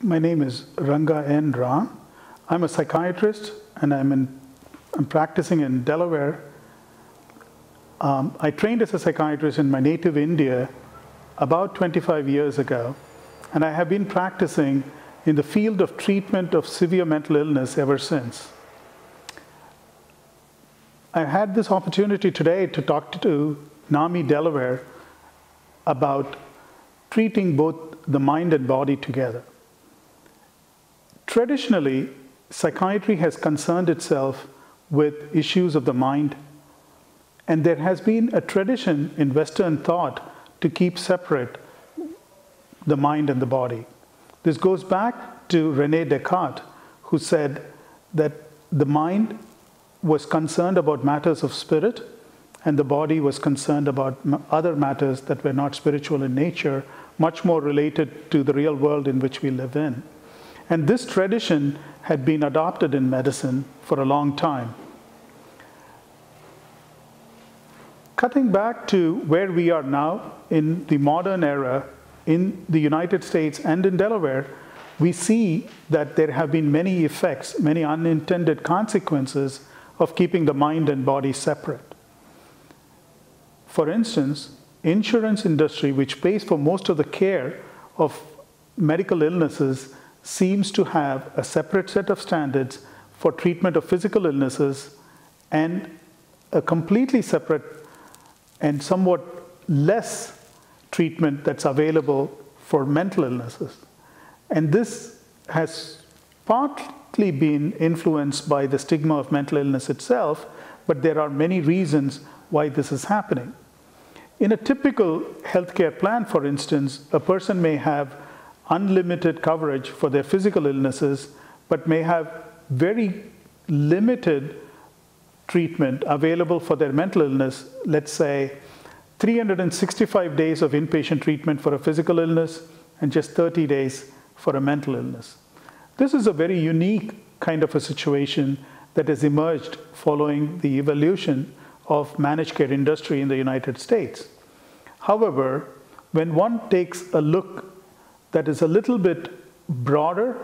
My name is Ranga N. Ra. I'm a psychiatrist and I'm practicing in Delaware. I trained as a psychiatrist in my native India about 25 years ago, and I have been practicing in the field of treatment of severe mental illness ever since. I had this opportunity today to talk to NAMI Delaware about treating both the mind and body together. Traditionally, psychiatry has concerned itself with issues of the mind, and there has been a tradition in Western thought to keep separate the mind and the body. This goes back to René Descartes, who said that the mind was concerned about matters of spirit, and the body was concerned about other matters that were not spiritual in nature, much more related to the real world in which we live in. And this tradition had been adopted in medicine for a long time. Cutting back to where we are now in the modern era, in the United States and in Delaware, we see that there have been many effects, many unintended consequences of keeping the mind and body separate. For instance, insurance industry, which pays for most of the care of medical illnesses, seems to have a separate set of standards for treatment of physical illnesses and a completely separate and somewhat less treatment that's available for mental illnesses. And this has partly been influenced by the stigma of mental illness itself, but there are many reasons why this is happening. In a typical healthcare plan, for instance, a person may have unlimited coverage for their physical illnesses, but may have very limited treatment available for their mental illness. Let's say 365 days of inpatient treatment for a physical illness and just 30 days for a mental illness. This is a very unique kind of a situation that has emerged following the evolution of managed care industry in the United States. However, when one takes a look that is a little bit broader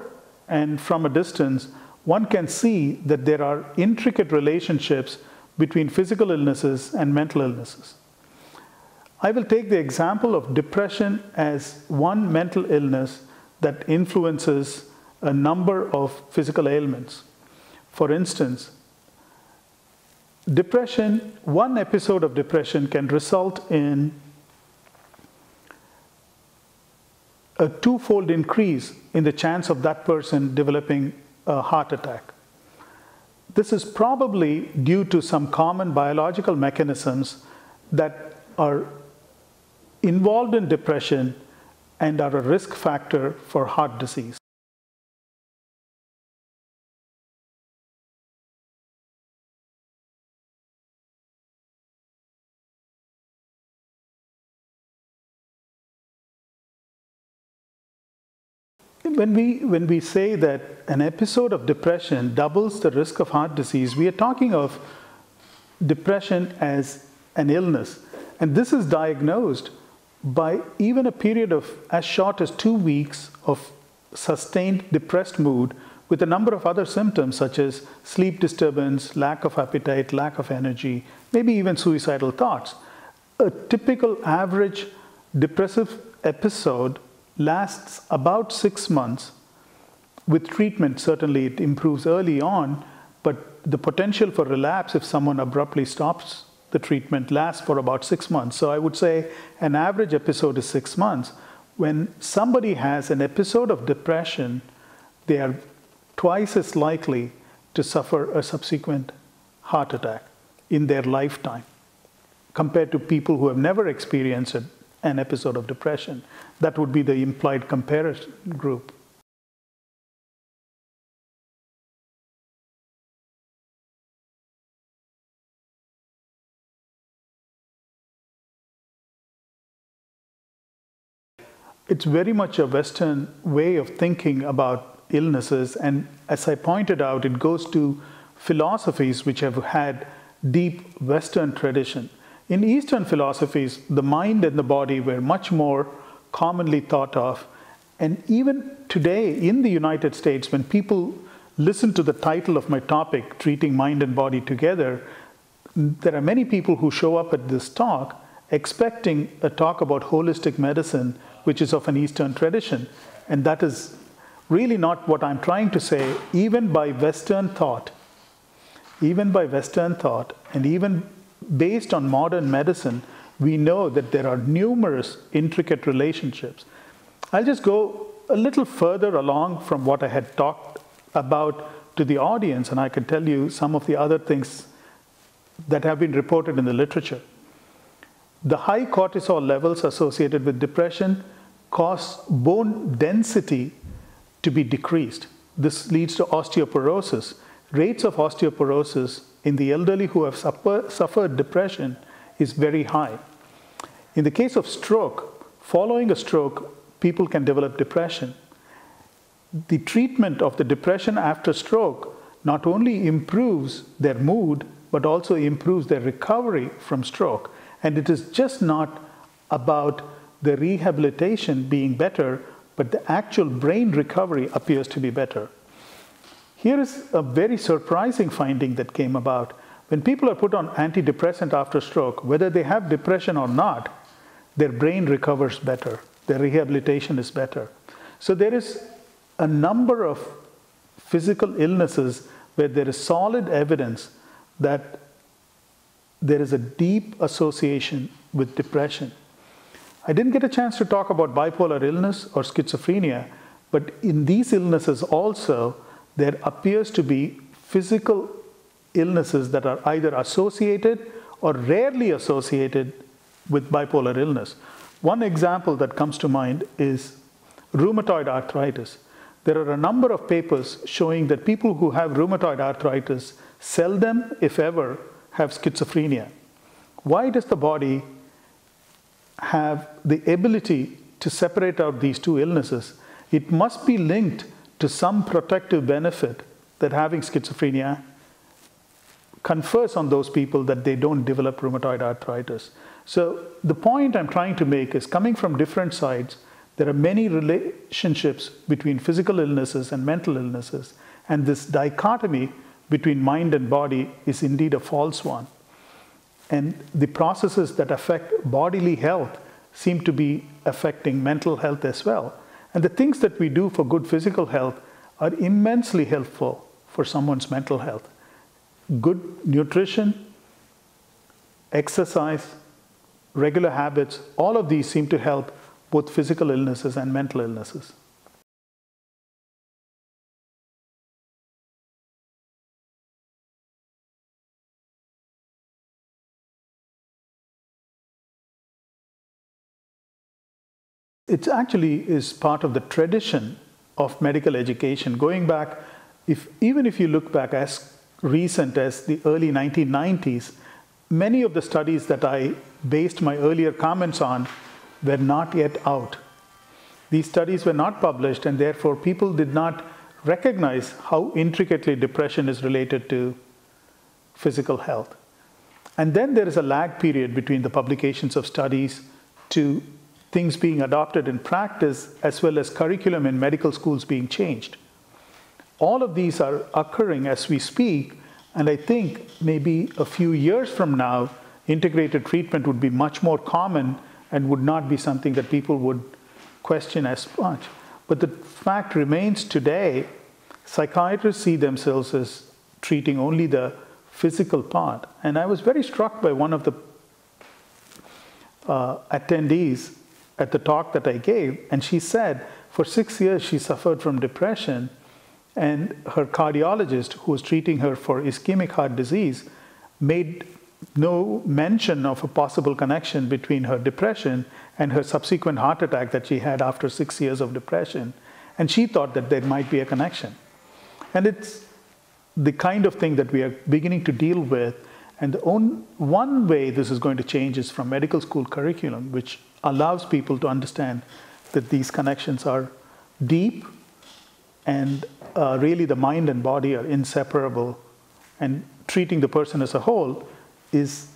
and from a distance, one can see that there are intricate relationships between physical illnesses and mental illnesses. I will take the example of depression as one mental illness that influences a number of physical ailments. For instance, depression, one episode of depression can result in a twofold increase in the chance of that person developing a heart attack. This is probably due to some common biological mechanisms that are involved in depression and are a risk factor for heart disease. When we say that an episode of depression doubles the risk of heart disease, we are talking of depression as an illness. And this is diagnosed by even a period of as short as 2 weeks of sustained depressed mood with a number of other symptoms such as sleep disturbance, lack of appetite, lack of energy, maybe even suicidal thoughts. A typical average depressive episode lasts about 6 months. With treatment, certainly it improves early on, but the potential for relapse if someone abruptly stops the treatment lasts for about 6 months. So I would say an average episode is 6 months. When somebody has an episode of depression, they are twice as likely to suffer a subsequent heart attack in their lifetime compared to people who have never experienced an episode of depression. That would be the implied comparison group. It's very much a Western way of thinking about illnesses, and as I pointed out, it goes to philosophies which have had deep Western tradition. In Eastern philosophies, the mind and the body were much more commonly thought of, And even today in the United States, when people listen to the title of my topic, Treating Mind and Body Together, there are many people who show up at this talk expecting a talk about holistic medicine, which is of an Eastern tradition. And that is really not what I'm trying to say. Even by Western thought, and even based on modern medicine, we know that there are numerous intricate relationships. I'll just go a little further along from what I had talked about to the audience, and I can tell you some of the other things that have been reported in the literature. The high cortisol levels associated with depression cause bone density to be decreased. This leads to osteoporosis. Rates of osteoporosis in the elderly who have suffered depression is very high. In the case of stroke, following a stroke, people can develop depression. The treatment of the depression after stroke not only improves their mood, but also improves their recovery from stroke. And it is just not about the rehabilitation being better, but the actual brain recovery appears to be better. Here is a very surprising finding that came about. When people are put on antidepressant after stroke, whether they have depression or not, their brain recovers better. Their rehabilitation is better. So there is a number of physical illnesses where there is solid evidence that there is a deep association with depression. I didn't get a chance to talk about bipolar illness or schizophrenia, but in these illnesses also, there appears to be physical illnesses that are either associated or rarely associated with bipolar illness. One example that comes to mind is rheumatoid arthritis. There are a number of papers showing that people who have rheumatoid arthritis seldom, if ever, have schizophrenia. Why does the body have the ability to separate out these two illnesses? It must be linked to some protective benefit that having schizophrenia confers on those people that they don't develop rheumatoid arthritis. So the point I'm trying to make is, coming from different sides, there are many relationships between physical illnesses and mental illnesses, and this dichotomy between mind and body is indeed a false one. And the processes that affect bodily health seem to be affecting mental health as well. And the things that we do for good physical health are immensely helpful for someone's mental health. Good nutrition, exercise, regular habits, all of these seem to help both physical illnesses and mental illnesses. It actually is part of the tradition of medical education. Going back, even if you look back as recent as the early 1990s, many of the studies that I based my earlier comments on were not yet out. These studies were not published, and therefore people did not recognize how intricately depression is related to physical health. And then there is a lag period between the publications of studies to things being adopted in practice, as well as curriculum in medical schools being changed. All of these are occurring as we speak, and I think maybe a few years from now, integrated treatment would be much more common and would not be something that people would question as much. But the fact remains today, psychiatrists see themselves as treating only the physical part. And I was very struck by one of the attendees at the talk that I gave, and she said for 6 years she suffered from depression, and her cardiologist, who was treating her for ischemic heart disease, made no mention of a possible connection between her depression and her subsequent heart attack that she had after 6 years of depression. And she thought that there might be a connection. And it's the kind of thing that we are beginning to deal with. And one way this is going to change is from medical school curriculum, which allows people to understand that these connections are deep, and really the mind and body are inseparable, and treating the person as a whole is